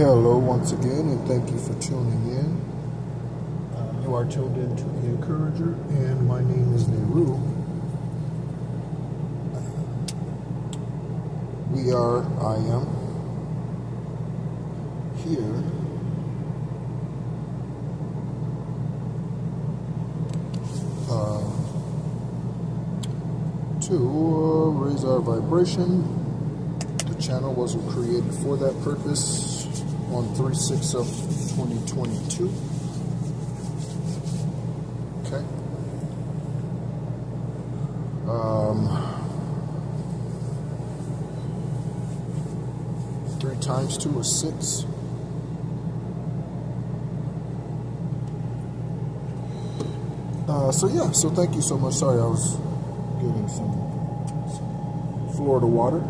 Hello once again, and thank you for tuning in. You are tuned in to The Encourager, and my name is Nehru. I am here to raise our vibration. The channel was created for that purpose on 3/6 of 2022. Okay. 3 times 2 is 6. So thank you so much. Sorry, I was getting some Florida water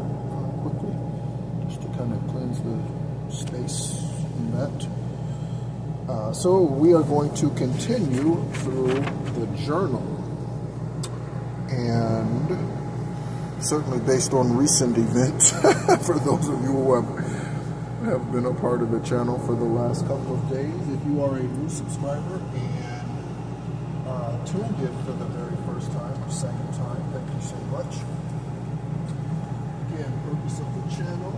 quickly, just to kind of cleanse the space in that. So we are going to continue through the journal, and certainly based on recent events, for those of you who have been a part of the channel for the last couple of days, if you are a new subscriber and tuned in for the very first time or second time, thank you so much. Again, purpose of the channel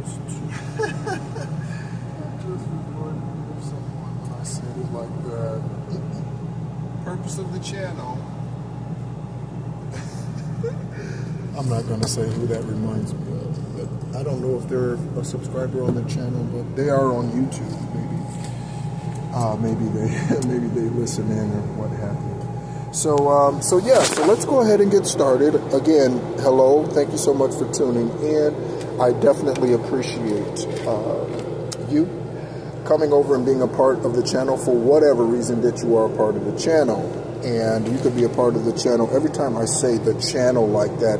is to I just reminded of someone when I said it like that. Purpose of the channel. I'm not going to say who that reminds me of. But I don't know if they're a subscriber on the channel, but they are on YouTube. Maybe they listen in or what have you. So let's go ahead and get started. Again, hello, thank you so much for tuning in. I definitely appreciate you coming over and being a part of the channel for whatever reason that you are a part of the channel. And you could be a part of the channel. Every time I say the channel like that,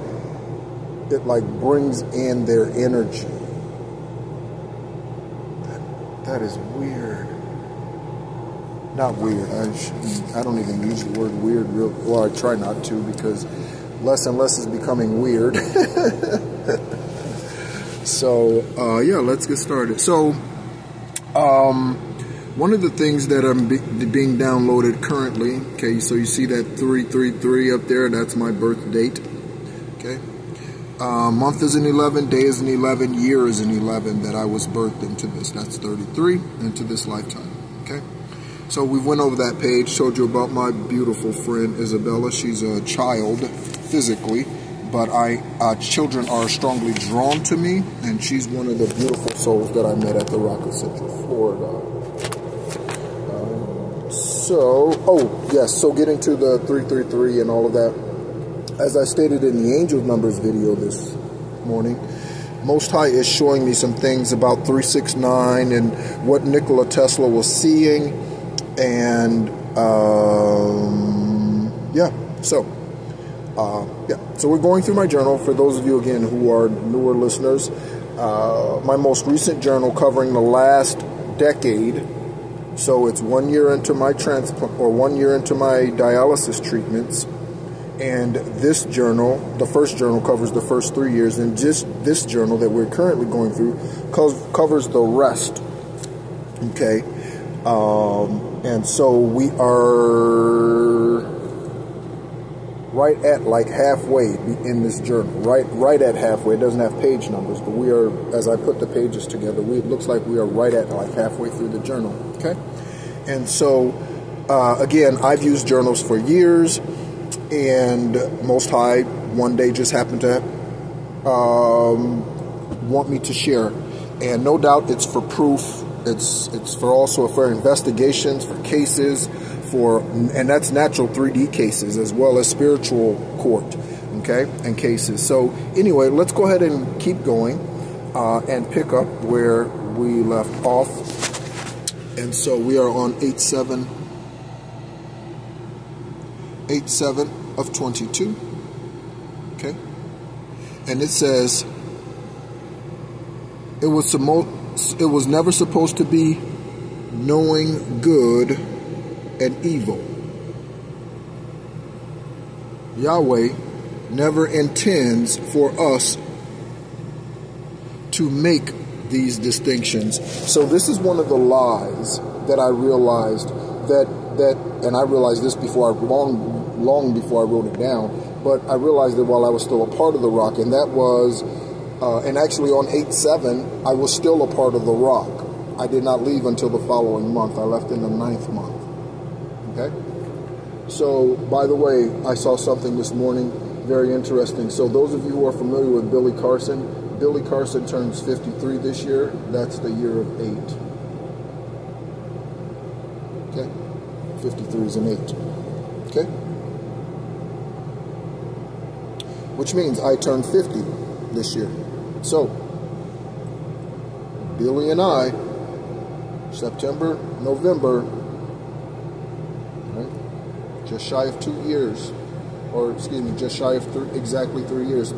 it like brings in their energy. That is weird. Not weird. I don't even use the word weird. Well, I try not to, because less and less is becoming weird. So, yeah, let's get started. So, one of the things that I'm being downloaded currently, okay, so you see that 333 up there, that's my birth date, okay. Month is an 11, day is an 11, year is an 11 that I was birthed into this. That's 33, into this lifetime, okay. So we went over that page, told you about my beautiful friend Isabella. She's a child physically, but children are strongly drawn to me, and she's one of the beautiful souls that I met at the Rocket Center, Florida. So getting to the 333 and all of that, as I stated in the Angel Numbers video this morning, Most High is showing me some things about 369 and what Nikola Tesla was seeing, and so we're going through my journal. For those of you again who are newer listeners, my most recent journal covering the last decade. So it's 1 year into my transplant, or 1 year into my dialysis treatments. And this journal, the first journal, covers the first 3 years. And just this journal that we're currently going through covers the rest. Okay. And so we are right at like halfway in this journal. Right at halfway. It doesn't have page numbers, but we are, as I put the pages together, it looks like we are right at like halfway through the journal. Okay. And so, again, I've used journals for years, and Most High one day just happened to want me to share. And no doubt it's for proof. It's also for investigations, for cases, and that's natural 3D cases as well as spiritual court, okay, and cases. So anyway, let's go ahead and keep going and pick up where we left off. And so we are on 8/7 of 22, okay, and it says it was never supposed to be knowing good and evil. Yahweh never intends for us to make these distinctions. So this is one of the lies that I realized and I realized this before long before I wrote it down, but I realized it while I was still a part of the rock, and that was, and actually on 8/7, I was still a part of the rock. I did not leave until the following month. I left in the 9th month. Okay? So, by the way, I saw something this morning, very interesting. So those of you who are familiar with Billy Carson turns 53 this year. That's the year of 8. Okay? 53 is an 8. Okay? Which means I turned 50 this year. So, Billy and I, September, November, right? Just shy of 2 years. Or, excuse me, just shy of exactly 3 years.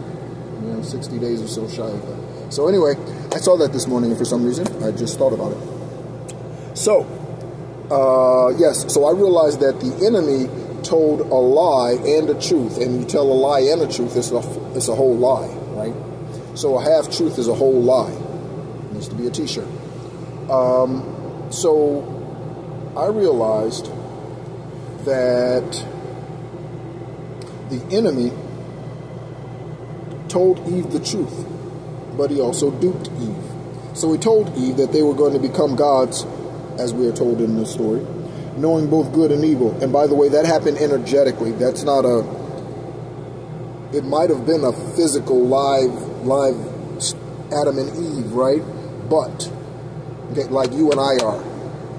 60 days or so shy of that. So anyway, I saw that this morning, and for some reason, I just thought about it. So, yes, so I realized that the enemy told a lie and a truth, and you tell a lie and a truth, it's a whole lie, right? So a half-truth is a whole lie. It needs to be a t-shirt. So I realized that the enemy told Eve the truth, but he also duped Eve. So he told Eve that they were going to become gods, as we are told in the story, knowing both good and evil. And by the way, that happened energetically. That's not it might have been a physical live Adam and Eve, right? But, okay, like you and I are,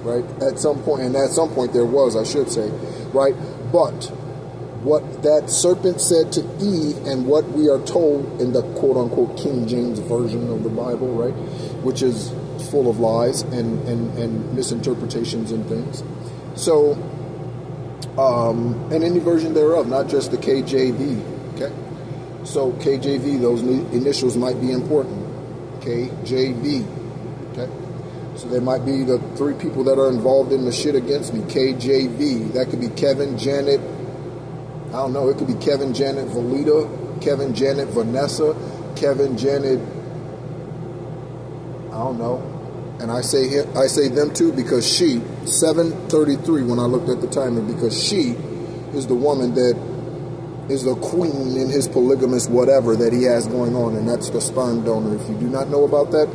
right? At some point, and at some point there was, I should say, right? But what that serpent said to Eve and what we are told in the quote-unquote King James Version of the Bible, right? Which is full of lies and misinterpretations and things. So, and any version thereof, not just the KJV, okay? So KJV, those initials might be important. KJV, okay? So there might be the 3 people that are involved in the shit against me. KJV, that could be Kevin, Janet, I don't know, it could be Kevin, Janet, Valita, Kevin, Janet, Vanessa, Kevin, Janet, I don't know. And I say them too because she, 7:33 when I looked at the timer, because she is the woman that is the queen in his polygamous whatever that he has going on, and that's the sperm donor. If you do not know about that,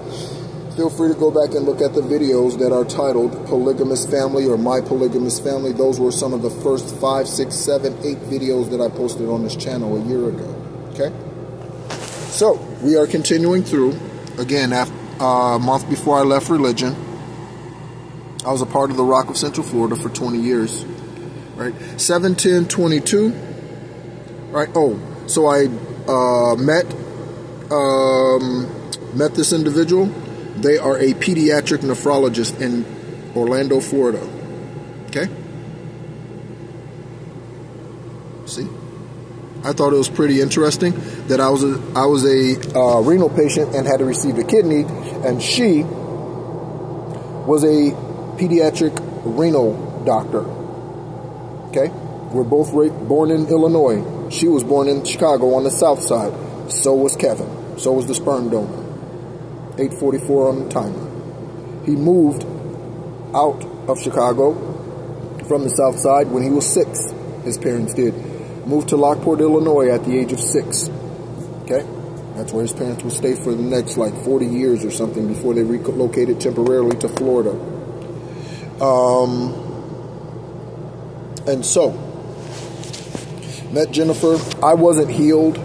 feel free to go back and look at the videos that are titled Polygamous Family or My Polygamous Family. Those were some of the first 5, 6, 7, 8 videos that I posted on this channel a year ago. Okay? So, we are continuing through, again, after a month before I left religion. I was a part of the Rock of Central Florida for 20 years. Right? 7/10/22. Right? Oh, so I met this individual. They are a pediatric nephrologist in Orlando, Florida. Okay? See? I thought it was pretty interesting that I was a renal patient and had to receive a kidney, and she was a pediatric renal doctor. Okay? We're both born in Illinois. She was born in Chicago on the south side. So was Kevin. So was the sperm donor. 8:44 on the timer. He moved out of Chicago from the south side when he was 6. His parents did. Moved to Lockport, Illinois at the age of 6. Okay? That's where his parents would stay for the next 40 years or something before they relocated temporarily to Florida. And so, met Jennifer. I wasn't healed.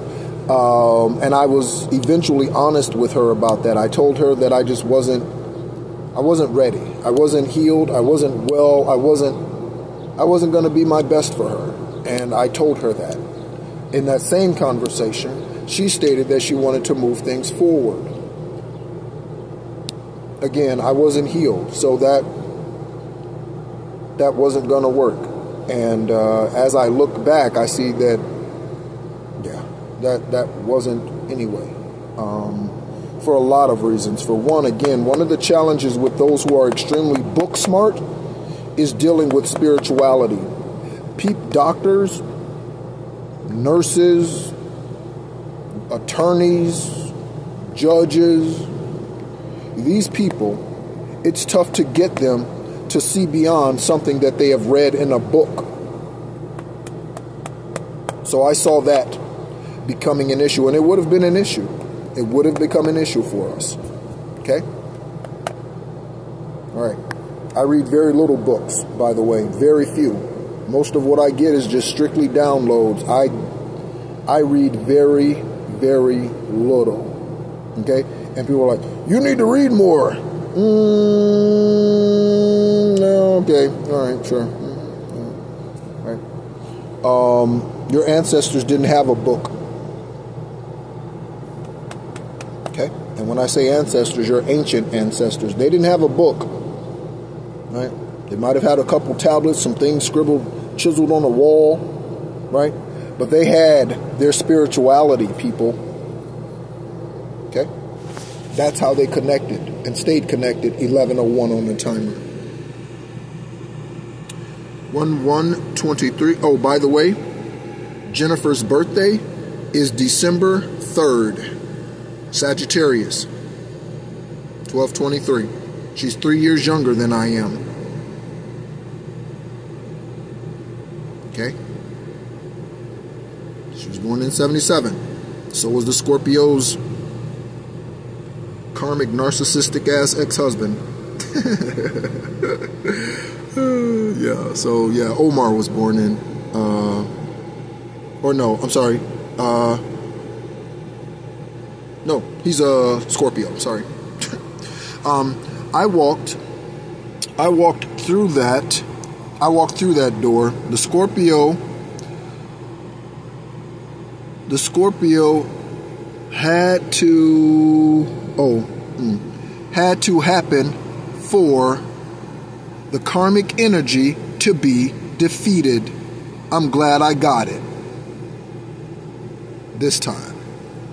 And I was eventually honest with her about that. I told her that I wasn't ready. I wasn't healed. I wasn't well. I wasn't going to be my best for her. And I told her that. In that same conversation, she stated that she wanted to move things forward. Again, I wasn't healed. So that wasn't going to work. And as I look back, I see that that wasn't anyway, for a lot of reasons. For one, again, one of the challenges with those who are extremely book smart is dealing with spirituality. Doctors, nurses, attorneys, judges, these people, it's tough to get them to see beyond something that they have read in a book. So I saw that becoming an issue, and it would have been an issue. It would have become an issue for us. Okay? All right. I read very little books, by the way, very few. Most of what I get is just strictly downloads. I read very, very little. Okay? And people are like, you need to read more. Okay. All right, sure. All right. Your ancestors didn't have a book. Okay? And when I say ancestors, your ancient ancestors, they didn't have a book. Right? They might have had a couple tablets, some things chiseled on the wall, right? But they had their spirituality, people. Okay? That's how they connected and stayed connected. 11:01 on the timer. 11:23. Oh, by the way, Jennifer's birthday is December 3rd. Sagittarius. 12:23. She's 3 years younger than I am. Okay? She was born in 77. So was the Scorpio's karmic, narcissistic ass ex-husband. Yeah, so yeah, Omar was born in, or no, I'm sorry. No, he's a Scorpio, sorry. I walked through that door. The Scorpio had to happen for the karmic energy to be defeated. I'm glad I got it this time.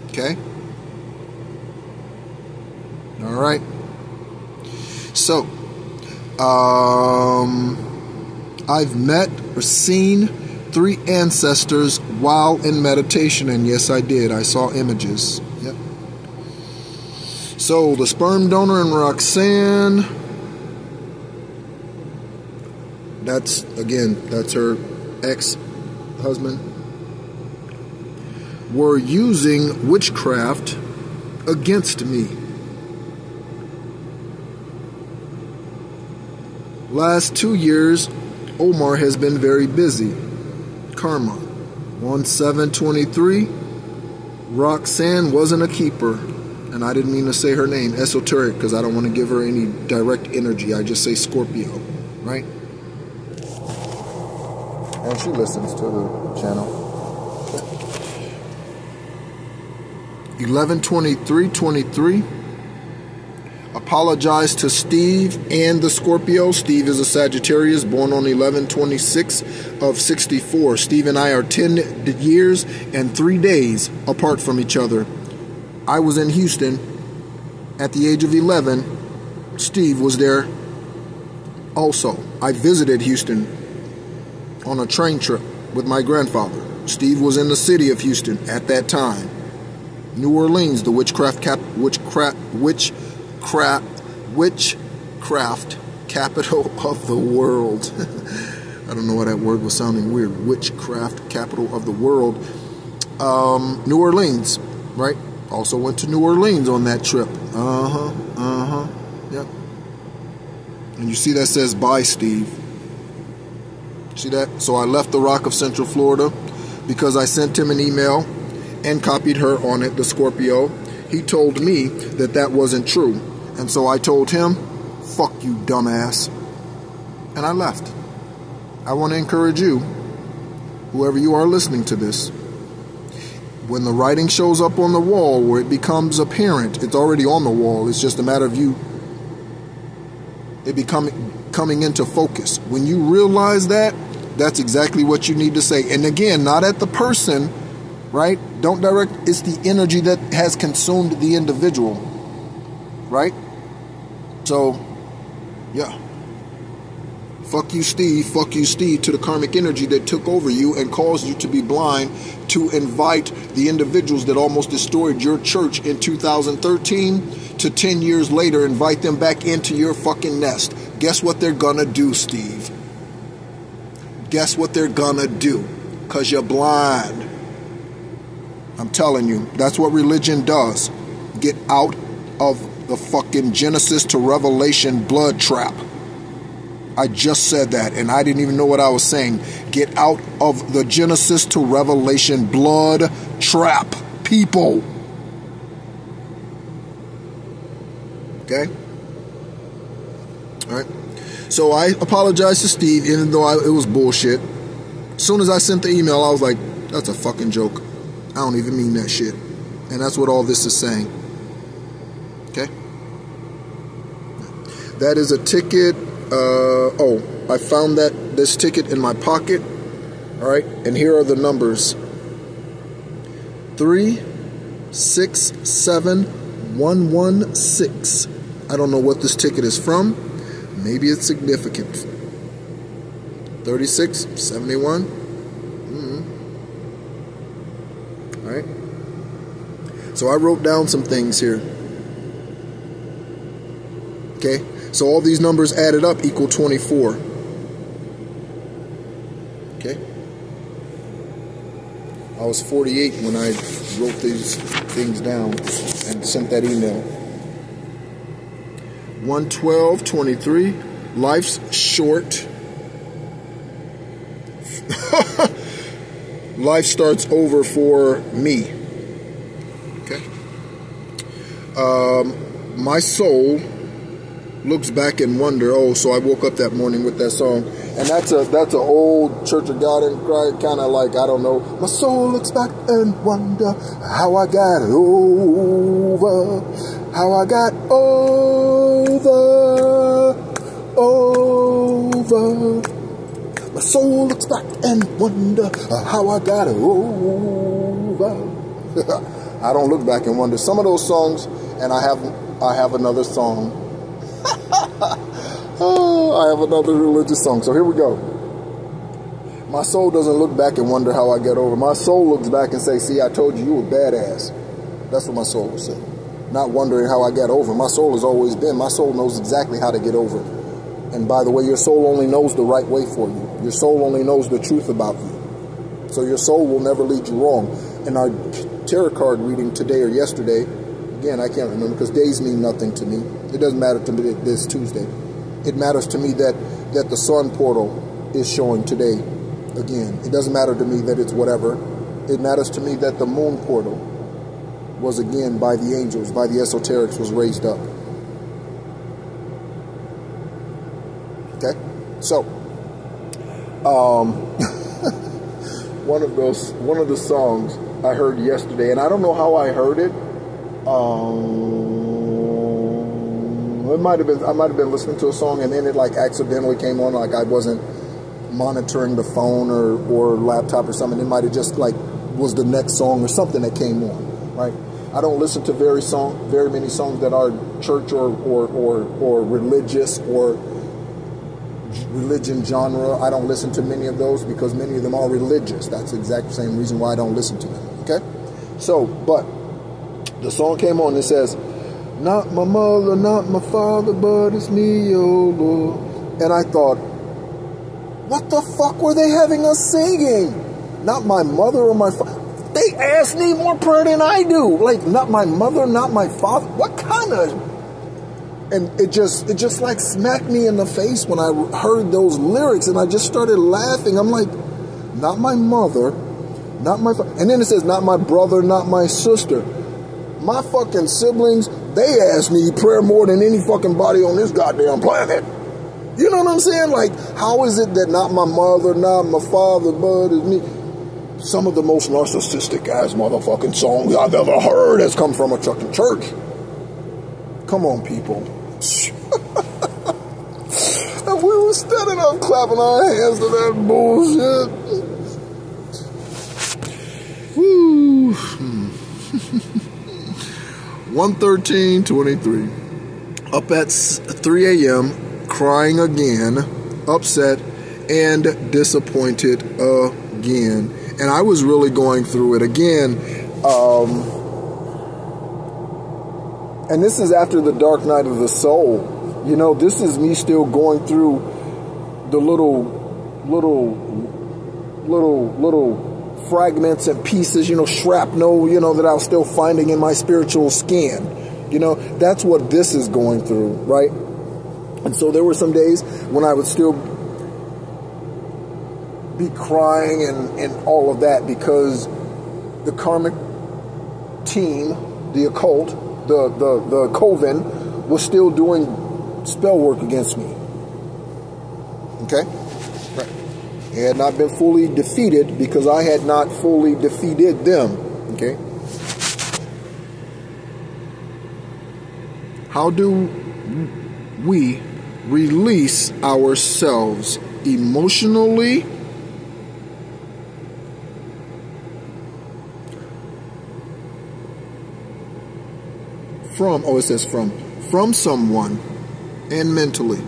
Okay? All right. So, I've met or seen 3 ancestors while in meditation, and yes, I did. I saw images. Yep. So, the sperm donor and Roxanne, that's her ex-husband, were using witchcraft against me. Last 2 years, Omar has been very busy. Karma. 1723. Roxanne wasn't a keeper. And I didn't mean to say her name, esoteric, because I don't want to give her any direct energy. I just say Scorpio. Right? And she listens to the channel. 11/23/23. Apologize to Steve and the Scorpio. Steve is a Sagittarius born on 11/26/64. Steve and I are 10 years and 3 days apart from each other. I was in Houston at the age of 11. Steve was there also. I visited Houston on a train trip with my grandfather. Steve was in the city of Houston at that time. New Orleans, the witchcraft capital of the world. I don't know why that word was sounding weird. Witchcraft capital of the world. New Orleans, right? Also went to New Orleans on that trip. Yep. And you see that says bye, Steve. See that? So I left the Rock of Central Florida because I sent him an email and copied her on it, the Scorpio. He told me that that wasn't true. And so I told him, fuck you, dumbass. And I left. I want to encourage you, whoever you are listening to this, when the writing shows up on the wall where it becomes apparent, it's already on the wall. It's just a matter of you, coming into focus. When you realize that, that's exactly what you need to say. And again, not at the person, right? Don't direct, it's the energy that has consumed the individual, right? So, yeah. Fuck you, Steve, to the karmic energy that took over you and caused you to be blind to invite the individuals that almost destroyed your church in 2013 to 10 years later, invite them back into your fucking nest. Guess what they're gonna do, Steve? Guess what they're gonna do? Because you're blind. I'm telling you, that's what religion does. Get out of the fucking Genesis to Revelation blood trap. I just said that, and I didn't even know what I was saying. Get out of the Genesis to Revelation blood trap, people. Okay? All right. So I apologize to Steve, even though it was bullshit. As soon as I sent the email, I was like, that's a fucking joke. I don't even mean that shit. And that's what all this is saying. Okay? That is a ticket. I found this ticket in my pocket. All right, and here are the numbers: 367116. I don't know what this ticket is from. Maybe it's significant. 3671. All right. So I wrote down some things here. Okay. So all these numbers added up equal 24. Okay. I was 48 when I wrote these things down and sent that email. 112:23. Life's short. Life starts over for me. Okay. My soul looks back and wonder. Oh, so I woke up that morning with that song, and that's an old Church of God in Christ kind of like, I don't know. My soul looks back and wonder how I got over, how I got over. My soul looks back and wonder how I got over. I don't look back and wonder. Some of those songs, and I have another song. I have another religious song. So here we go. My soul doesn't look back and wonder how I get over. My soul looks back and say, see, I told you were badass. That's what my soul will say. Not wondering how I got over. My soul has always been. My soul knows exactly how to get over. And by the way, your soul only knows the right way for you. Your soul only knows the truth about you. So your soul will never lead you wrong. In our tarot card reading today or yesterday, again, I can't remember because days mean nothing to me. It doesn't matter to me that this Tuesday. It matters to me that the sun portal is showing today again. It doesn't matter to me that it's whatever. It matters to me that the moon portal was again by the angels, by the esoterics, was raised up. Okay? So, one of the songs I heard yesterday, and I don't know how I heard it. I might have been listening to a song and then it like accidentally came on, like I wasn't monitoring the phone or laptop or something. It might have just like was the next song or something that came on, right? I don't listen to very many songs that are church or religious or religion genre. I don't listen to many of those because many of them are religious. That's the exact same reason why I don't listen to them. Okay? So, but the song came on and it says, not my mother, not my father, but it's me, oh Lord. And I thought, what the fuck were they having us singing? Not my mother or my father. They ass need more prayer than I do. Like, not my mother, not my father. What kind of... And it just like smacked me in the face when I heard those lyrics, and I just started laughing. I'm like, not my mother, not my father. And then it says, not my brother, not my sister. My fucking siblings, they ask me prayer more than any fucking body on this goddamn planet. You know what I'm saying? Like, how is it that not my mother, not my father, but it's me? Some of the most narcissistic ass motherfucking songs I've ever heard has come from a fucking church. Come on, people. And we were standing up clapping our hands to that bullshit. Woo. 1:13:23. Up at 3 a.m., crying again, upset and disappointed again. And I was really going through it again. And this is after the dark night of the soul. You know, this is me still going through the little fragments and pieces, you know, shrapnel, you know, that I was still finding in my spiritual skin. You know, that's what this is going through, right? And so there were some days when I would still be crying and all of that, because the karmic team, the occult, the coven, was still doing spell work against me. Okay? Right. They had not been fully defeated because I had not fully defeated them. Okay? How do we release ourselves emotionally from, oh, it says from someone and mentally?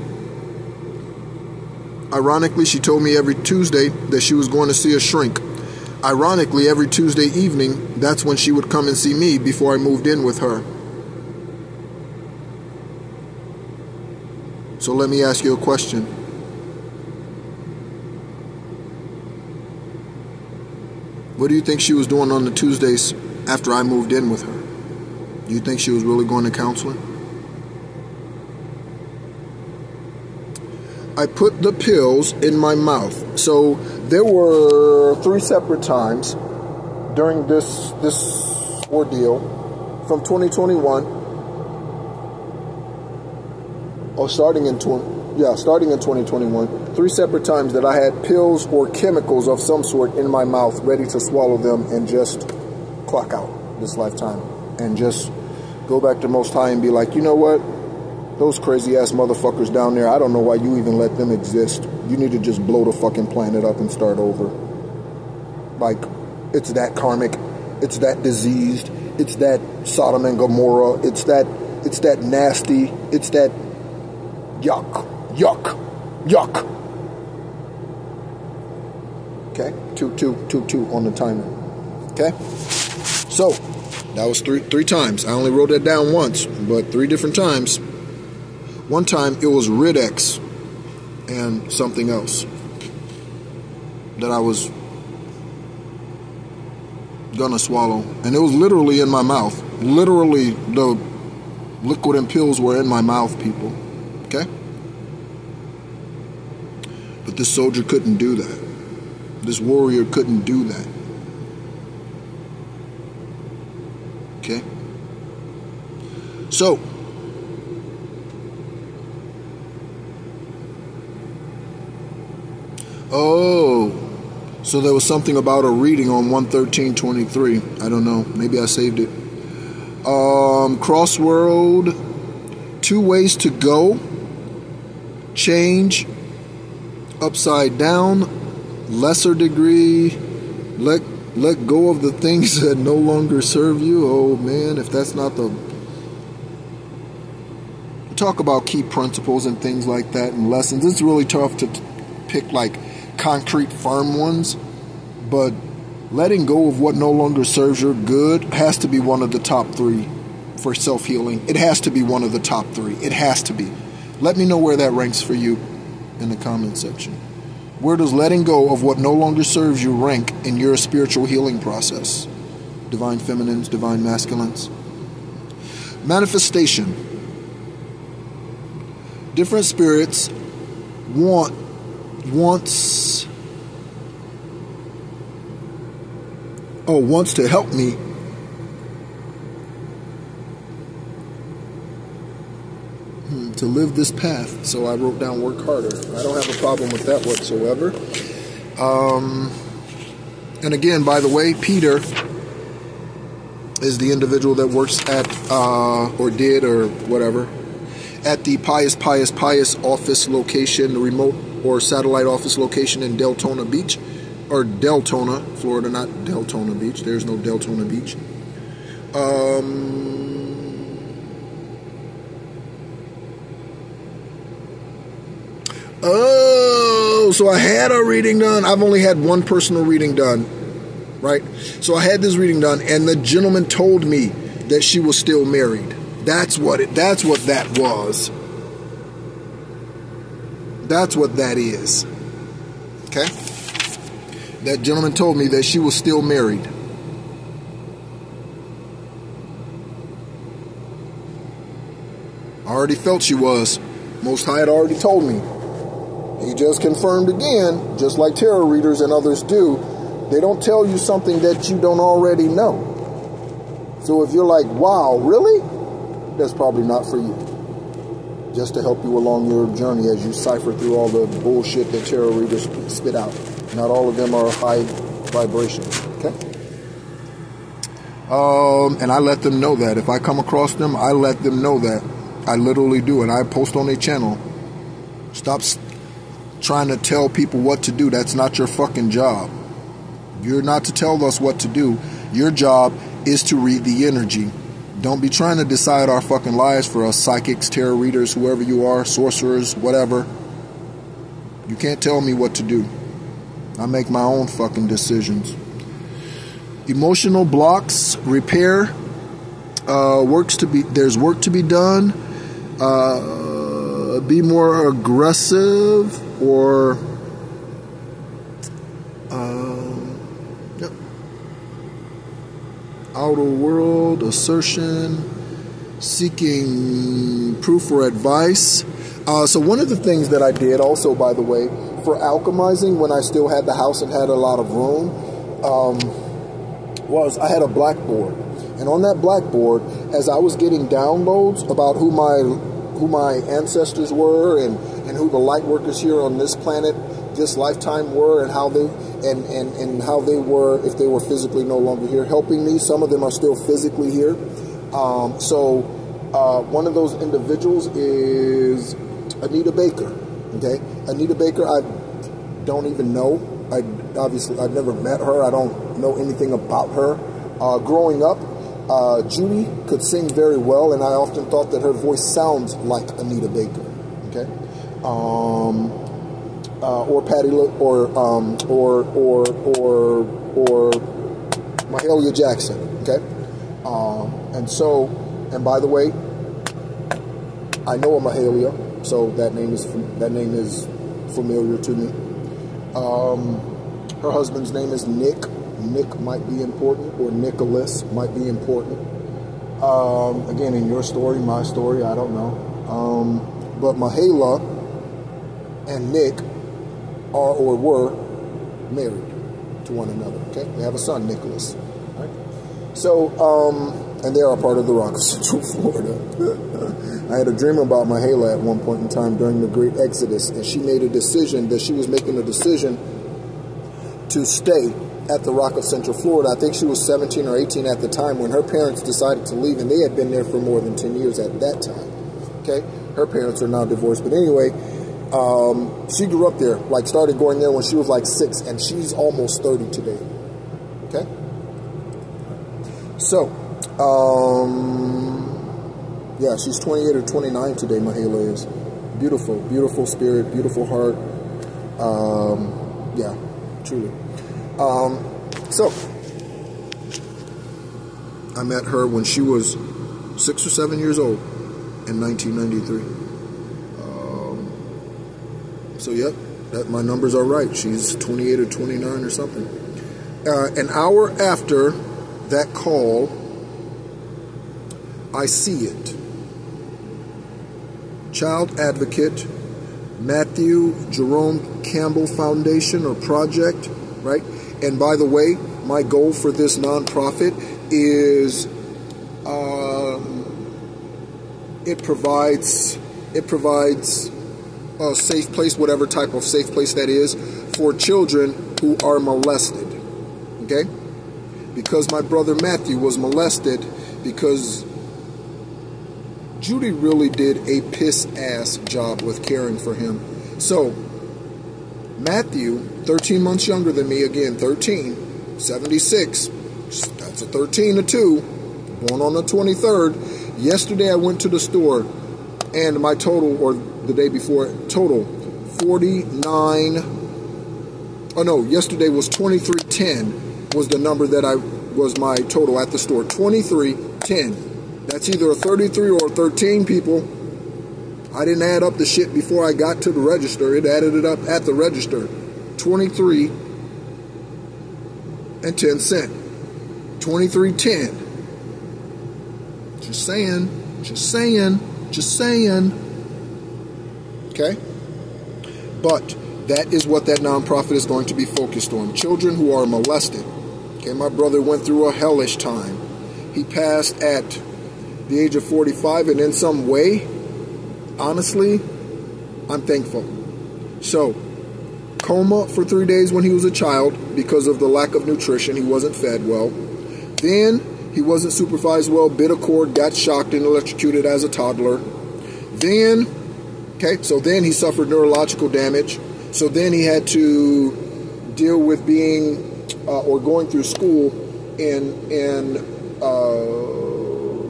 Ironically, she told me every Tuesday that she was going to see a shrink. Ironically, every Tuesday evening, that's when she would come and see me before I moved in with her. So let me ask you a question. What do you think she was doing on the Tuesdays after I moved in with her? Do you think she was really going to counseling? I put the pills in my mouth. So there were 3 separate times during this ordeal from 2021. Starting in 2021, 3 separate times that I had pills or chemicals of some sort in my mouth, ready to swallow them and just clock out this lifetime and just go back to Most High and be like, you know what? Those crazy ass motherfuckers down there, I don't know why you even let them exist. You need to just blow the fucking planet up and start over. Like, it's that karmic, it's that diseased, it's that Sodom and Gomorrah, it's that nasty, it's that yuck. Okay, 2 on the timer. Okay, so that was three times. I only wrote that down once, but 3 different times. One time it was Ridex and something else that I was gonna swallow, and it was literally in my mouth. Literally, the liquid and pills were in my mouth, people. Okay? But this soldier couldn't do that. This warrior couldn't do that. Okay? So, so there was something about a reading on 11323. I don't know. Maybe I saved it. Crossroad, 2 ways to go. Change, upside down, lesser degree, let go of the things that no longer serve you. Oh man, if that's not the... Talk about key principles and things like that and lessons. It's really tough to pick like concrete, firm ones, but letting go of what no longer serves your good has to be one of the top 3 for self-healing. It has to be one of the top 3. It has to be. Let me know where that ranks for you in the comment section. Where does letting go of what no longer serves you rank in your spiritual healing process? Divine feminines, divine masculines. Manifestation. Different spirits wants to help me to live this path. So I wrote down work harder. I don't have a problem with that whatsoever. And again, by the way, Peter is the individual that works at or did or whatever at the Pious office location, the remote or satellite office location in Deltona Beach, or Deltona, Florida, not Deltona Beach. There's no Deltona Beach. So I had a reading done. I've only had one personal reading done, right? So I had this reading done, and the gentleman told me that she was still married. That's what that was. That's what that is. Okay? That gentleman told me that she was still married. I already felt she was. Most High had already told me. He just confirmed again, just like tarot readers and others do. They don't tell you something that you don't already know. So if you're like, wow, really? That's probably not for you. Just to help you along your journey as you cipher through all the bullshit that tarot readers spit out. Not all of them are high vibration. Okay? And I let them know that. If I come across them, I let them know that. I literally do. And I post on their channel. Stop trying to tell people what to do. That's not your fucking job. You're not to tell us what to do. Your job is to read the energy. Don't be trying to decide our fucking lives for us, psychics, tarot readers, whoever you are, sorcerers, whatever. You can't tell me what to do. I make my own fucking decisions. Emotional blocks, repair, there's work to be done. Be more aggressive or outer world assertion, seeking proof or advice. So one of the things that I did also, by the way, for alchemizing when I still had the house and had a lot of room, was I had a blackboard. And on that blackboard, as I was getting downloads about who my ancestors were and who the light workers here on this planet, this lifetime were, and how they and how they were, if they were physically no longer here, helping me. Some of them are still physically here. One of those individuals is Anita Baker. Okay, Anita Baker, I don't even know. I've never met her. I don't know anything about her. Growing up, Judy could sing very well, and I often thought that her voice sounds like Anita Baker. Okay, or Patty, or Mahalia Jackson. Okay, and by the way, I know a Mahalia, so that name is familiar to me. Her husband's name is Nick. Nick might be important, or Nicholas might be important. Again, in your story, my story, I don't know. But Mahala and Nick are or were married to one another. Okay, they have a son, Nicholas. Right? So, and they are a part of the Rock of Central Florida. I had a dream about Mahala at one point in time during the Great Exodus, and she made a decision that she was making a decision to stay at the Rock of Central Florida. I think she was 17 or 18 at the time when her parents decided to leave, and they had been there for more than 10 years at that time. Okay, her parents are now divorced, but anyway, she grew up there, like started going there when she was like 6, and she's almost 30 today. Okay, so yeah, she's 28 or 29 today. Mahala is beautiful, beautiful spirit, beautiful heart. Yeah, truly. So I met her when she was 6 or 7 years old in 1993. So yep, my numbers are right. She's 28 or 29 or something. An hour after that call, I see it. Child Advocate, Matthew Jerome Campbell Foundation or Project, right? And by the way, my goal for this nonprofit is it provides a safe place, whatever type of safe place that is, for children who are molested. Okay? Because my brother Matthew was molested because Judy really did a piss-ass job with caring for him. So, Matthew, 13 months younger than me, again, 13, 76, that's a 13 to 2, born on the 23rd. Yesterday I went to the store, and my total, or the day before, total, 49, oh no, yesterday was 2310 was the number that was my total at the store, 2310. That's either a 33 or a 13, people. I didn't add up the shit before I got to the register. It added it up at the register. 23 and 10 cents. 23.10. Just saying. Okay? But that is what that nonprofit is going to be focused on. Children who are molested. Okay, my brother went through a hellish time. He passed at the age of 45, and in some way, honestly, I'm thankful. So, coma for 3 days when he was a child because of the lack of nutrition. He wasn't fed well. Then he wasn't supervised well, bit a cord, got shocked and electrocuted as a toddler. Then, then he suffered neurological damage. So then he had to deal with being or going through school in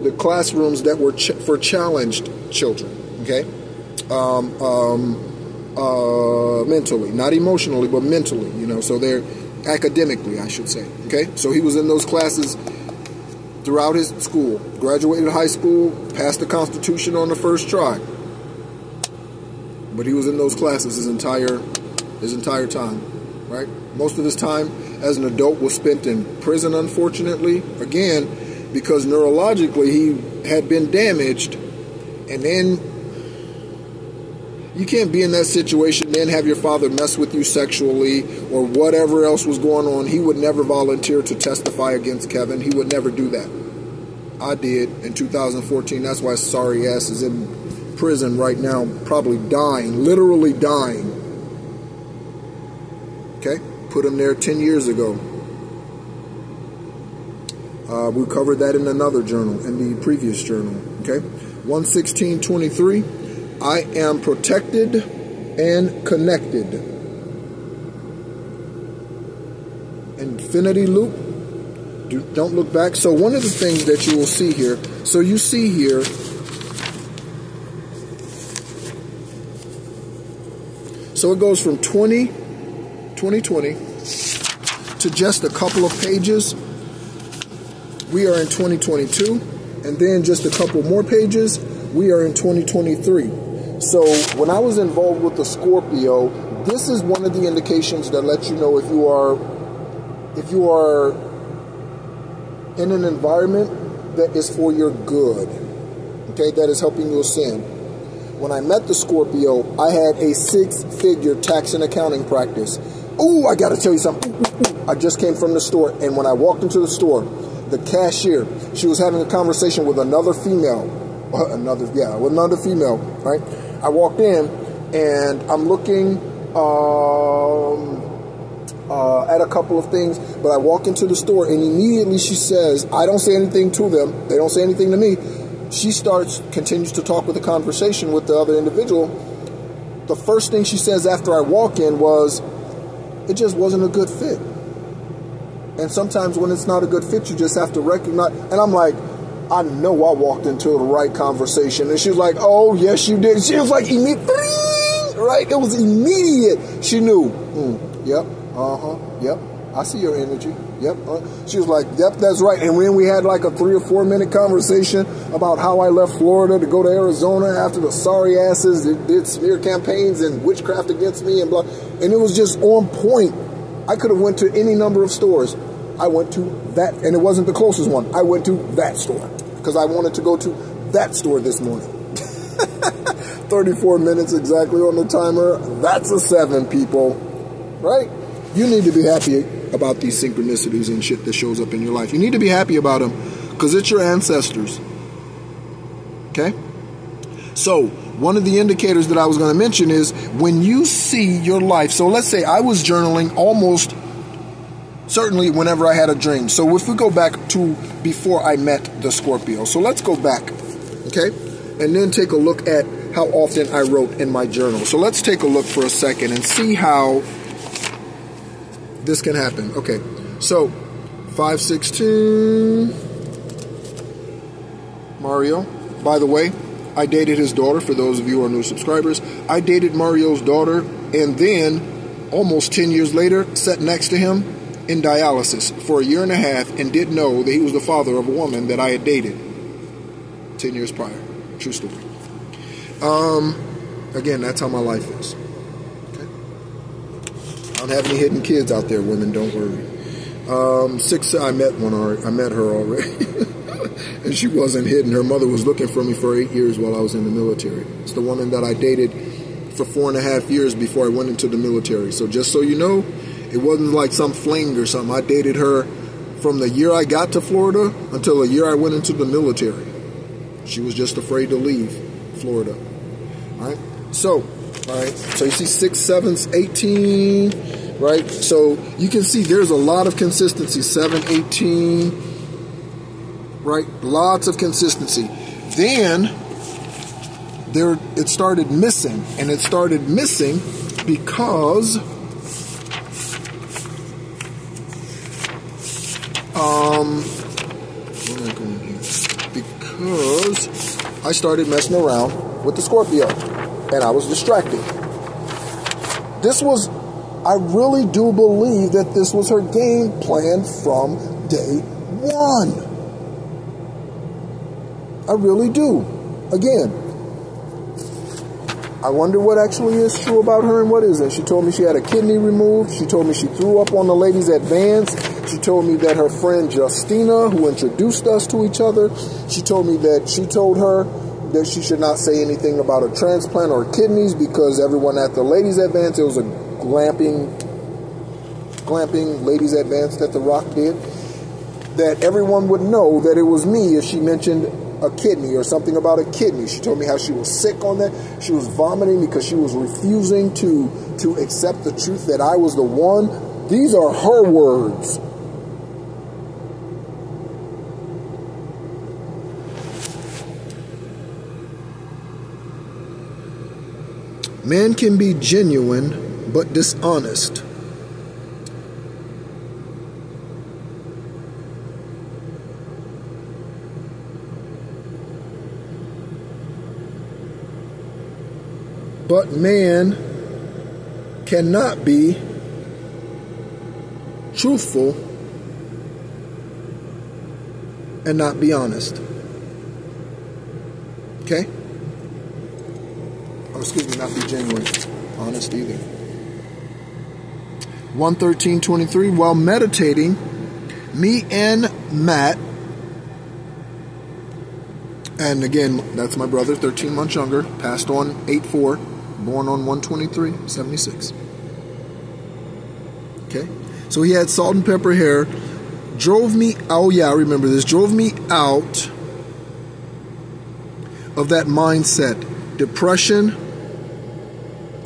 the classrooms that were for challenged children. Okay, mentally, not emotionally, but mentally. So they're academically, I should say. Okay, so he was in those classes throughout his school, graduated high school, passed the Constitution on the first try. But he was in those classes his entire time, right? Most of his time as an adult was spent in prison, unfortunately. Again, because neurologically he had been damaged, and then you can't be in that situation, then have your father mess with you sexually or whatever else was going on. He would never volunteer to testify against Kevin. He would never do that. I did in 2014. That's why sorry ass is in prison right now, probably dying, literally dying. Okay? Put him there 10 years ago. We covered that in another journal, in the previous journal. Okay? 116:23. I am protected and connected. Infinity loop. Don't look back. So one of the things that you will see here, so you see here, so it goes from 2020 to just a couple of pages. We are in 2022, and then just a couple more pages, we are in 2023. So when I was involved with the Scorpio, this is one of the indications that lets you know if you are in an environment that is for your good, okay, that is helping you ascend. When I met the Scorpio, I had a 6-figure tax and accounting practice. Oh, I got to tell you something. I just came from the store, and when I walked into the store, the cashier, she was having a conversation with another female. With another female, right? I walked in, and I'm looking at a couple of things, but I walk into the store, and immediately she says, I don't say anything to them. They don't say anything to me. She continues to talk with the conversation with the other individual. The first thing she says after I walk in was, it just wasn't a good fit. And sometimes when it's not a good fit, you just have to recognize. And I'm like, I know I walked into the right conversation. And she was like, oh, yes, you did. She was like, immediate, right? It was immediate. She knew. Yep. Yep. I see your energy. Yep. She was like, yep, that's right. And then we had like a 3 or 4 minute conversation about how I left Florida to go to Arizona after the sorry asses did smear campaigns and witchcraft against me and blah. And it was just on point. I could have went to any number of stores. I went to that, and it wasn't the closest one. I went to that store because I wanted to go to that store this morning. 34 minutes exactly on the timer. That's a 7, people. Right? You need to be happy about these synchronicities and shit that shows up in your life. You need to be happy about them because it's your ancestors. Okay? So, one of the indicators that I was going to mention is when you see your life. So let's say I was journaling almost certainly whenever I had a dream. So if we go back to before I met the Scorpio. So let's go back, okay? And then take a look at how often I wrote in my journal. So let's take a look for a second and see how this can happen. Okay, so 516 Mario. By the way, I dated his daughter. For those of you who are new subscribers, I dated Mario's daughter, and then almost 10 years later sat next to him in dialysis for 1.5 years and didn't know that he was the father of a woman that I had dated. 10 years prior. True story. Again, that's how my life is. Okay? I don't have any hidden kids out there, women, don't worry. I met her already. And she wasn't hidden. Her mother was looking for me for 8 years while I was in the military. It's the woman that I dated for 4.5 years before I went into the military. So just so you know, it wasn't like some fling or something. I dated her from the year I got to Florida until the year I went into the military. She was just afraid to leave Florida. All right. So you see 6, 7, 18, right? So you can see there's a lot of consistency. 7, 18, right? Lots of consistency. Then it started missing, and it started missing because because I started messing around with the Scorpio, and I was distracted. I really do believe that this was her game plan from day one. I really do. Again, I wonder what actually is true about her and what isn't. She told me she had a kidney removed. She told me she threw up on the ladies' advance. She told me that her friend Justina, who introduced us to each other, she told me that she told her that she should not say anything about a transplant or kidneys because everyone at the ladies' advance, it was a glamping ladies' advance that The Rock did, that everyone would know that it was me if she mentioned a kidney or something about a kidney. She told me how she was sick on that. She was vomiting because she was refusing to accept the truth that I was the one. These are her words. Man can be genuine but dishonest. But man cannot be truthful and not be honest. Okay? Or excuse me, not be genuine, honest either. 113:23. While meditating, me and Matt, and again, that's my brother, 13 months younger, passed on 8/4, born on 1/23/76. Okay, so he had salt and pepper hair. Drove me out. Yeah, I remember this. Drove me out of that mindset, depression,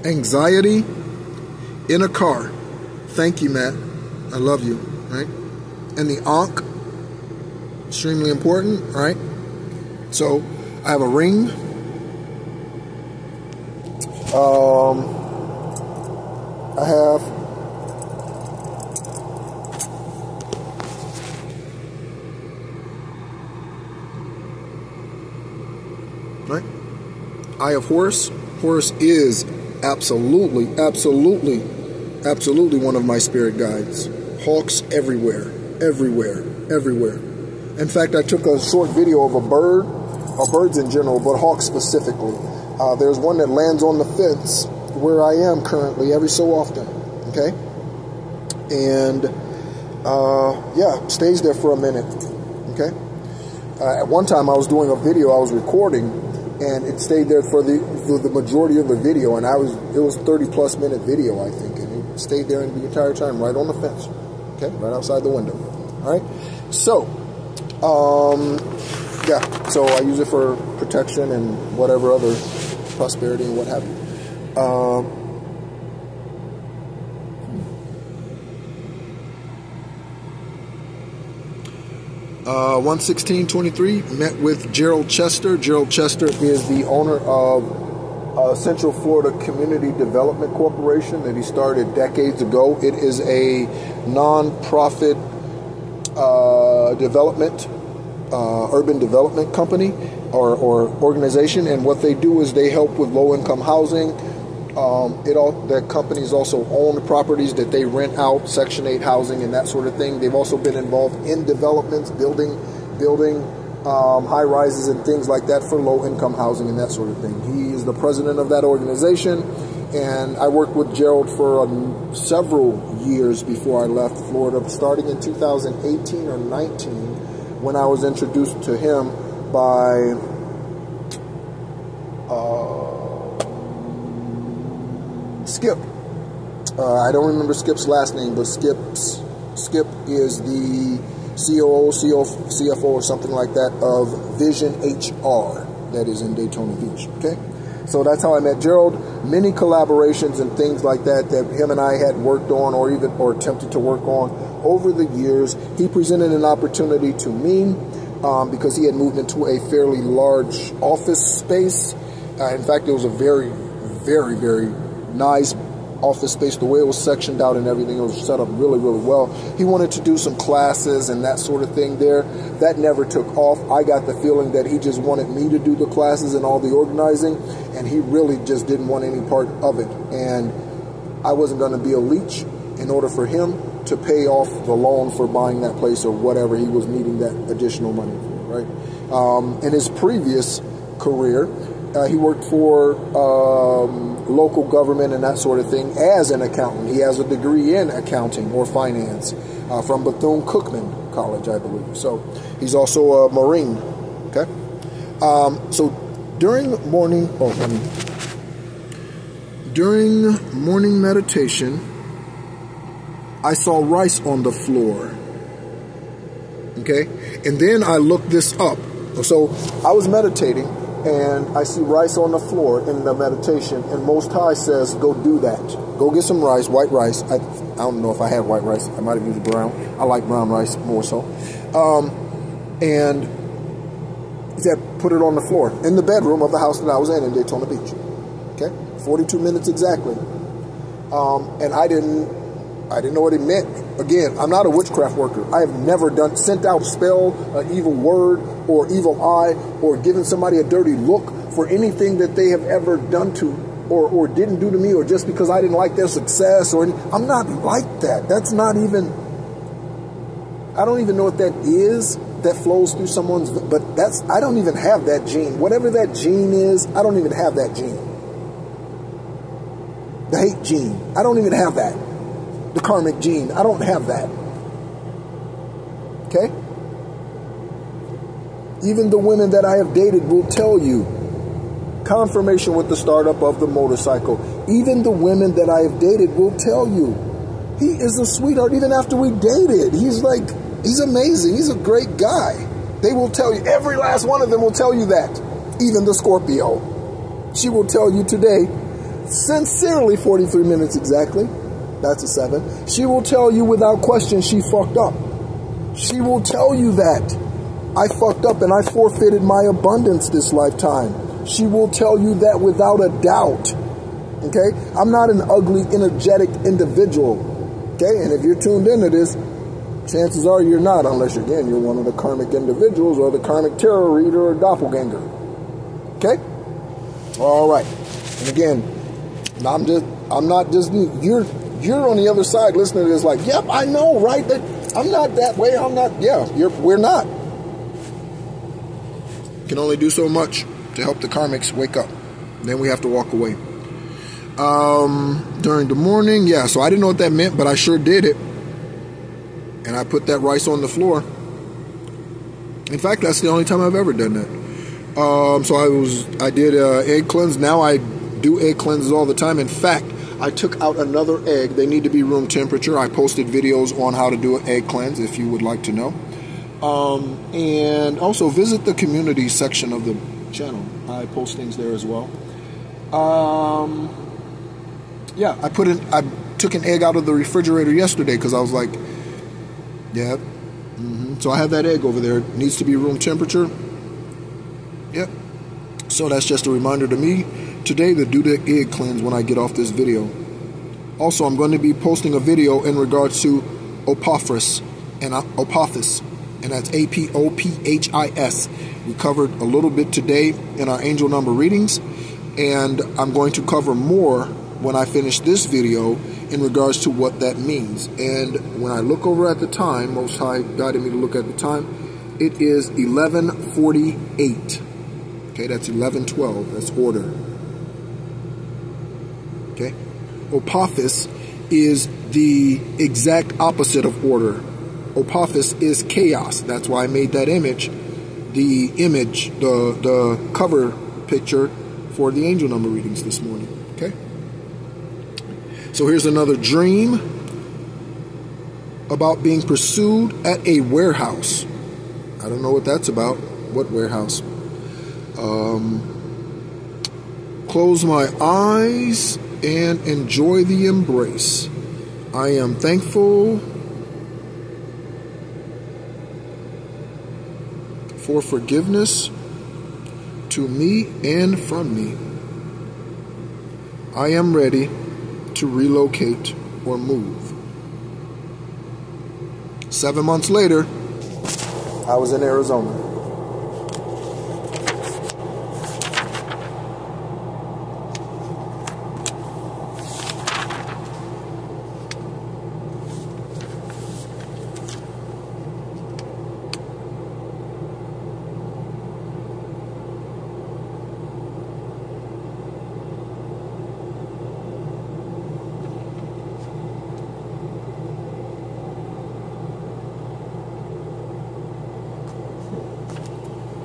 anxiety, in a car. Thank you, Matt. I love you. Right, and the Ankh, extremely important. Right. So I have a ring. I have right. Eye of Horus. Horus is absolutely one of my spirit guides. Hawks everywhere. In fact, I took a short video of a bird, or birds in general, but hawks specifically. There's one that lands on the fence where I am currently every so often, okay? And, stays there for a minute, okay? At one time, I was doing a video I was recording, and it stayed there for the majority of the video, and it was 30-plus minute video, I think, and it stayed there the entire time, right on the fence, okay? Right outside the window, all right? So, so I use it for protection and whatever other prosperity and what have you. 116:23, met with Gerald Chester. Gerald Chester is the owner of Central Florida Community Development Corporation that he started decades ago. It is a non-profit urban development company or organization, and what they do is they help with low-income housing. That companies also own properties that they rent out, Section 8 housing and that sort of thing. They've also been involved in developments, building high rises and things like that for low income housing and that sort of thing. He is the president of that organization, and I worked with Gerald for several years before I left Florida, starting in 2018 or 19 when I was introduced to him by Skip. I don't remember Skip's last name, but Skip is the COO, CFO, or something like that of Vision HR that is in Daytona Beach. Okay, so that's how I met Gerald. Many collaborations and things like that him and I had worked on, or attempted to work on over the years. He presented an opportunity to me because he had moved into a fairly large office space. In fact, it was a very, very, very nice office space. The way it was sectioned out and everything, it was set up really, really well. He wanted to do some classes and that sort of thing there. That never took off. I got the feeling that he just wanted me to do the classes and all the organizing, and he really just didn't want any part of it. And I wasn't going to be a leech in order for him to pay off the loan for buying that place or whatever he was needing that additional money for, right? In his previous career, he worked for local government and that sort of thing as an accountant. He has a degree in accounting or finance from Bethune-Cookman College, I believe. So he's also a Marine. Okay. So during morning meditation, I saw rice on the floor. Okay, and then I looked this up. So I was meditating, and I see rice on the floor in the meditation, and Most High says, go do that. Go get some rice, white rice. I don't know if I had white rice. I might have used brown. I like brown rice more so. And he said, put it on the floor in the bedroom of the house that I was in Daytona Beach. Okay, 42 minutes exactly. And I didn't know what it meant. Again, I'm not a witchcraft worker. I have never sent out a spell, an evil word, or evil eye, or given somebody a dirty look for anything that they have ever done to or didn't do to me, or just because I didn't like their success. I'm not like that. That's not even, I don't even know what that is that flows through someone's, but I don't even have that gene. Whatever that gene is, I don't even have that gene. The hate gene, I don't even have that. The karmic gene, I don't have that. Okay? Even the women that I have dated will tell you. Confirmation with the startup of the motorcycle. Even the women that I have dated will tell you. He is a sweetheart even after we dated. He's amazing. He's a great guy. They will tell you, every last one of them will tell you that. Even the Scorpio. She will tell you today, sincerely, 43 minutes exactly. That's a 7. She will tell you without question she fucked up. She will tell you that. I fucked up and I forfeited my abundance this lifetime. She will tell you that without a doubt. Okay? I'm not an ugly, energetic individual. Okay? And if you're tuned into this, chances are you're not, unless, again, you're one of the karmic individuals or the karmic tarot reader or doppelganger. Okay? All right. And again, I'm not just, you're on the other side listening to this like, yep, I know, right? That I'm not that way. I'm not, we're not. Can only do so much to help the karmics wake up. Then we have to walk away. During the morning, so I didn't know what that meant, but I sure did it. And I put that rice on the floor. In fact, that's the only time I've ever done that. So I did egg cleanse. Now I do egg cleanses all the time. In fact, I took out another egg. They need to be room temperature. I posted videos on how to do an egg cleanse if you would like to know. And also visit the community section of the channel. I post things there as well. I took an egg out of the refrigerator yesterday because I was like, so I have that egg over there. It needs to be room temperature. Yep. So that's just a reminder to me today to do the egg cleanse when I get off this video. Also, I'm going to be posting a video in regards to Apophis, and that's Apophis. We covered a little bit today in our angel number readings, and I'm going to cover more when I finish this video in regards to what that means. And when I look over at the time, Most High guided me to look at the time, it is 1148. Okay, that's 1112. That's order. Okay, Apophis is the exact opposite of order. Apophis is chaos. That's why I made that image. The image, the cover picture for the angel number readings this morning. Okay. So here's another dream about being pursued at a warehouse. I don't know what that's about. What warehouse? Close my eyes and enjoy the embrace. I am thankful for forgiveness to me and from me. I am ready to relocate or move. 7 months later, I was in Arizona.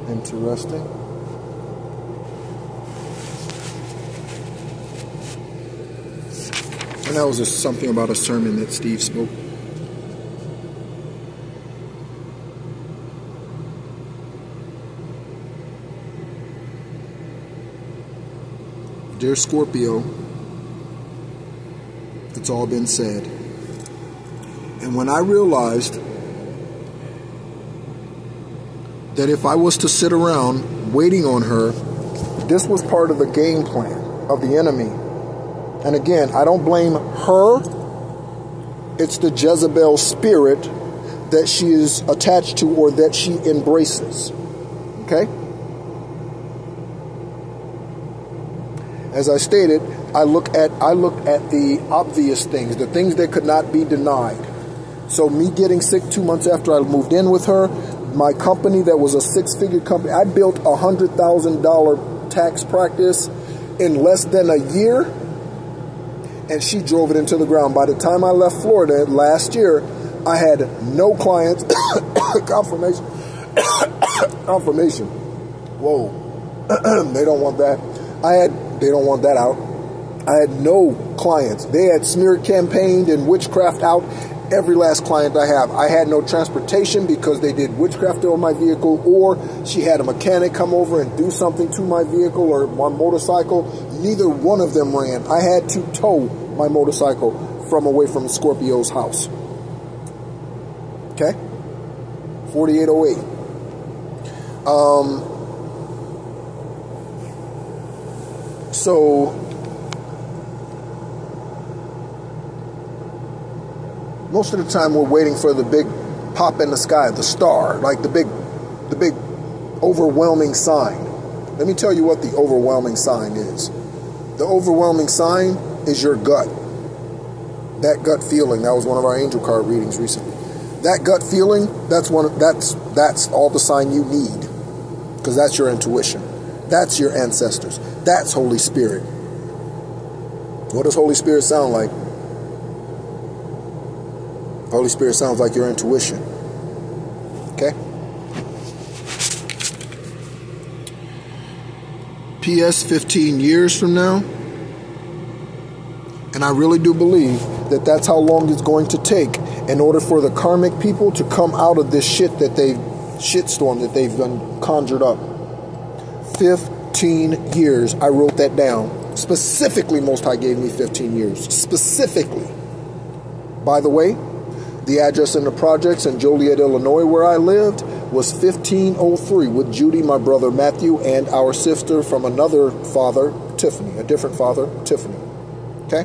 Interesting. And that was just something about a sermon that Steve spoke. Dear Scorpio, it's all been said. And when I realized that if I was to sit around waiting on her, this was part of the game plan of the enemy. And again, I don't blame her. It's the Jezebel spirit that she is attached to or that she embraces. Okay? As I stated, I looked at the obvious things, the things that could not be denied. So me getting sick 2 months after I moved in with her, my company that was a six-figure company, I built a $100,000 tax practice in less than a year, and she drove it into the ground. By the time I left Florida last year, I had no clients. Confirmation. Confirmation. Whoa. They don't want that. They don't want that out. I had no clients. They had smear campaigned and witchcraft out every last client I have. I had no transportation because they did witchcraft on my vehicle, or she had a mechanic come over and do something to my vehicle or my motorcycle. Neither one of them ran. I had to tow my motorcycle from away from Scorpio's house. Okay? 4808. So most of the time we're waiting for the big pop in the sky, the star, like the big overwhelming sign. Let me tell you what the overwhelming sign is. The overwhelming sign is your gut. That gut feeling. That was one of our angel card readings recently. That gut feeling, that's all the sign you need, because that's your intuition. That's your ancestors. That's Holy Spirit. What does Holy Spirit sound like? Holy Spirit sounds like your intuition. Okay? P.S. 15 years from now, and I really do believe that that's how long it's going to take in order for the karmic people to come out of this shitstorm that they've done conjured up. 15 years. I wrote that down. Specifically, Most High gave me 15 years. Specifically. By the way, the address in the projects in Joliet, Illinois, where I lived, was 1503 with Judy, my brother Matthew, and our sister from another father, Tiffany, a different father, Tiffany. Okay?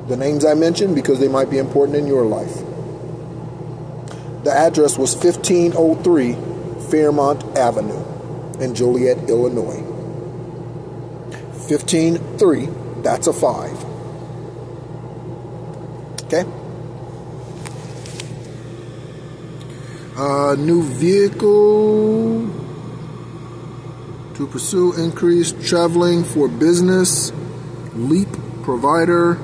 The names I mentioned because they might be important in your life. The address was 1503 Fairmont Avenue in Joliet, Illinois. 15-3, that's a 5. Okay? New vehicle to pursue increased traveling for business. Leap provider.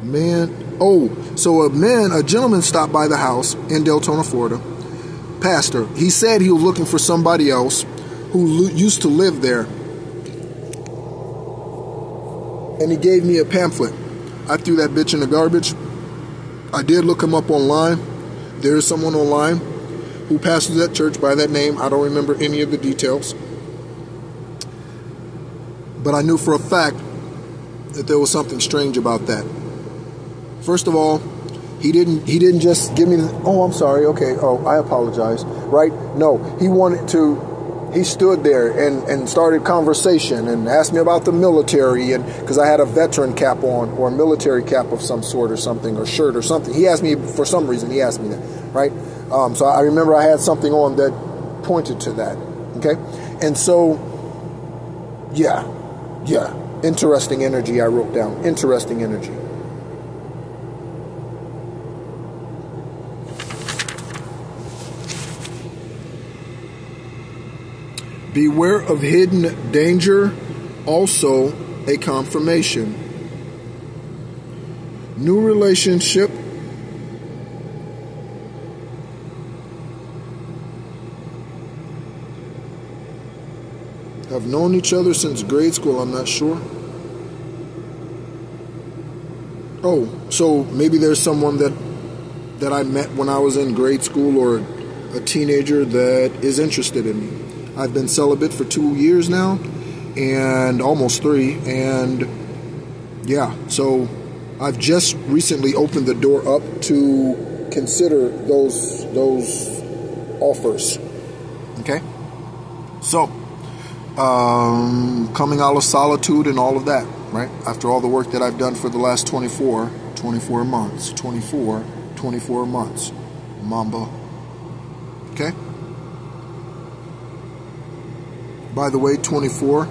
Man. Oh, so a gentleman stopped by the house in Deltona, Florida. Pastor. He said he was looking for somebody else who used to live there. And he gave me a pamphlet. I threw that bitch in the garbage. I did look him up online. There is someone online who pastors that church by that name. I don't remember any of the details. But I knew for a fact that there was something strange about that. First of all, he didn't just give me oh, I'm sorry, okay, oh, I apologize, right? No, he stood there and started conversation and asked me about the military, and because I had a veteran cap on, or a military cap of some sort or something, or shirt or something. He asked me, for some reason, he asked me that, right? So I remember I had something on that pointed to that, okay? And so, yeah, interesting energy I wrote down, interesting energy. Beware of hidden danger, also a confirmation. New relationship. Have known each other since grade school, I'm not sure. Oh, so maybe there's someone that I met when I was in grade school or a teenager that is interested in me. I've been celibate for 2 years now, and almost 3, and yeah, so I've just recently opened the door up to consider those offers. Okay, so coming out of solitude and all of that, right? After all the work that I've done for the last 24 months, 24 months, Mamba. Okay. By the way, 24,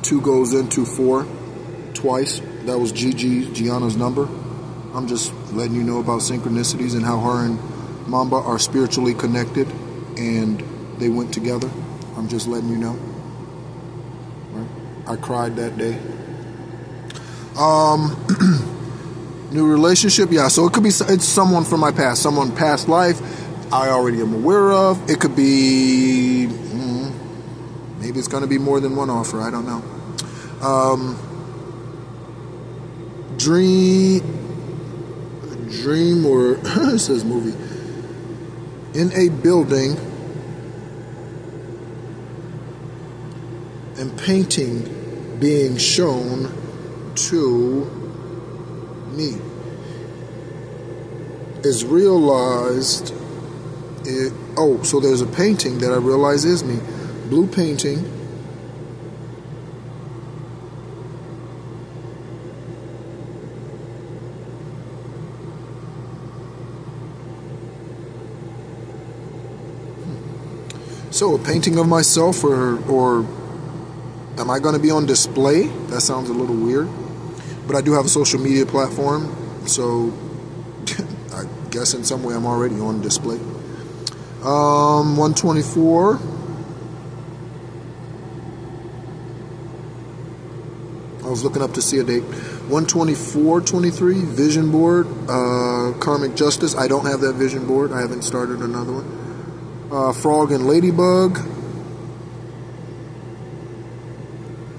2 goes into 4 twice. That was Gianna's number. I'm just letting you know about synchronicities and how her and Mamba are spiritually connected and they went together. I'm just letting you know. Right? I cried that day. New relationship, yeah. So it could be, it's someone from my past, someone past life I already am aware of. It could be... maybe it's going to be more than one offer. I don't know. Dream or it says movie. In a building and painting being shown to me is realized. So there's a painting that I realize is me. Blue painting. So a painting of myself, or am I going to be on display? That sounds a little weird. But I do have a social media platform, so I guess in some way I'm already on display. 124. I was looking up to see a date. 124-23, vision board, karmic justice. I don't have that vision board. I haven't started another one. Frog and ladybug.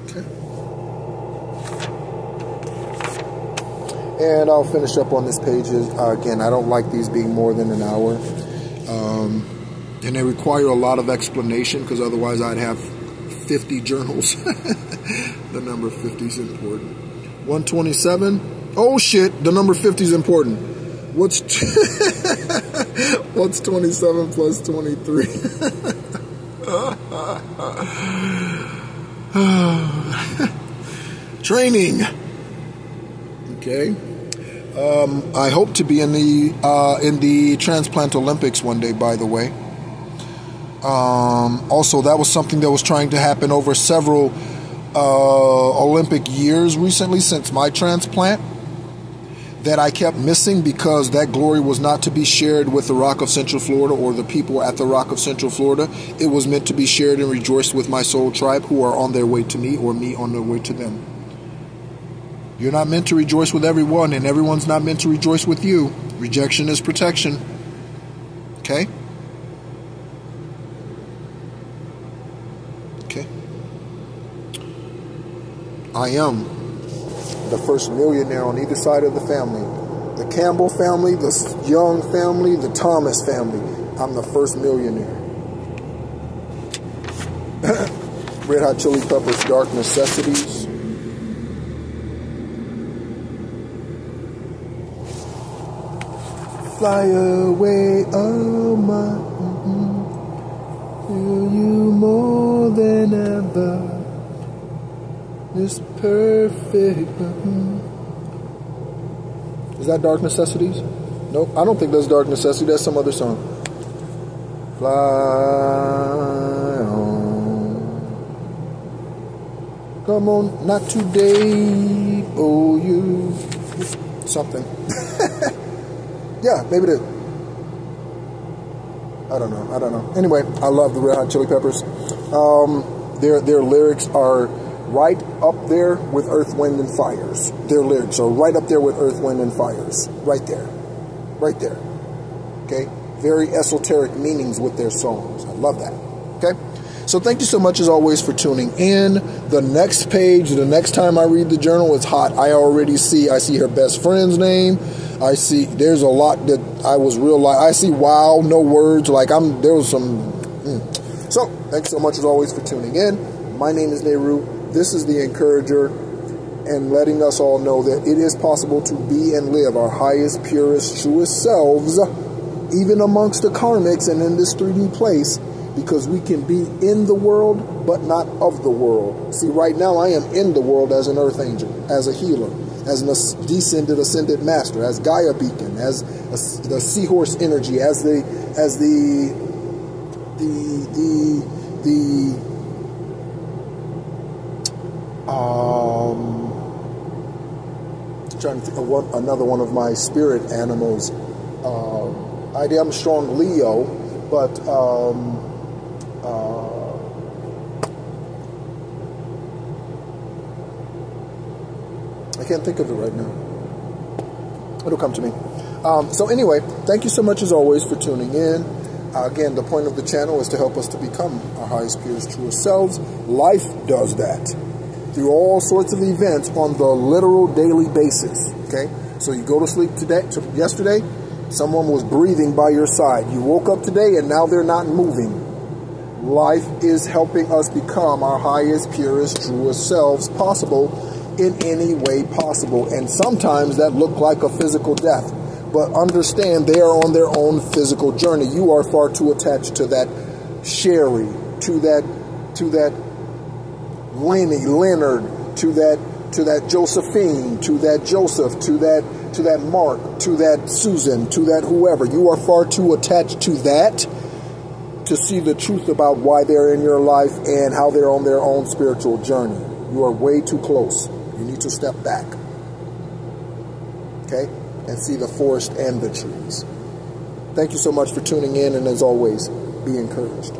Okay. And I'll finish up on this page. Again, I don't like these being more than an hour. And they require a lot of explanation, because otherwise I'd have 50 journals. The number 50 is important. 127. Oh shit, the number 50 is important. What's 27 plus 23? Training. Okay. I hope to be in the transplant Olympics one day, by the way. Also, that was something that was trying to happen over several Olympic years recently since my transplant. that I kept missing because that glory was not to be shared with the Rock of Central Florida or the people at the Rock of Central Florida. It was meant to be shared and rejoiced with my soul tribe who are on their way to me or me on their way to them. You're not meant to rejoice with everyone, and everyone's not meant to rejoice with you. Rejection is protection. Okay? Okay. I am the first millionaire on either side of the family. The Campbell family, the Young family, the Thomas family. I'm the first millionaire. Red Hot Chili Peppers, Dark Necessities. Fly away, oh my, feel you more than ever. It's perfect. Is that Dark Necessities? Nope, I don't think that's Dark Necessity. That's some other song. Fly on. Come on, not too deep. Oh, you. Something. Yeah, maybe it is. I don't know. Anyway, I love the Red Hot Chili Peppers. Their lyrics are right up there with Earth, Wind, and Fires. Their lyrics are right up there with Earth, Wind, and Fires. Right there. Right there. Okay? Very esoteric meanings with their songs. I love that. Okay? So thank you so much, as always, for tuning in. The next page, the next time I read the journal, is hot. I see her best friend's name. I see there's a lot that I was real like. I see wow, no words. Like there was some. So thanks so much, as always, for tuning in. My name is Nehru. This is the Encourager, and letting us all know that it is possible to be and live our highest, purest, truest selves, even amongst the karmics and in this 3D place, because we can be in the world, but not of the world. See, right now I am in the world as an earth angel, as a healer, as an ascended master, as Gaia beacon, as the seahorse energy, as the trying to think of another one of my spirit animals. I'm strong Leo, but I can't think of it right now. It'll come to me. So anyway, thank you so much, as always, for tuning in. Again, the point of the channel is to help us to become our highest, purest, truest selves. Life does that through all sorts of events on the literal daily basis. Okay, so you go to sleep yesterday, someone was breathing by your side. You woke up today and now they're not moving. Life is helping us become our highest, purest, truest selves possible in any way possible. And sometimes that looks like a physical death. But understand, they are on their own physical journey. You are far too attached to that Sherry, to that Lenny, Leonard, to that Josephine, to that Joseph, to that Mark, to that Susan, to that whoever. You are far too attached to that to see the truth about why they're in your life and how they're on their own spiritual journey. You are way too close. You need to step back. Okay? And see the forest and the trees. Thank you so much for tuning in, and as always, be encouraged.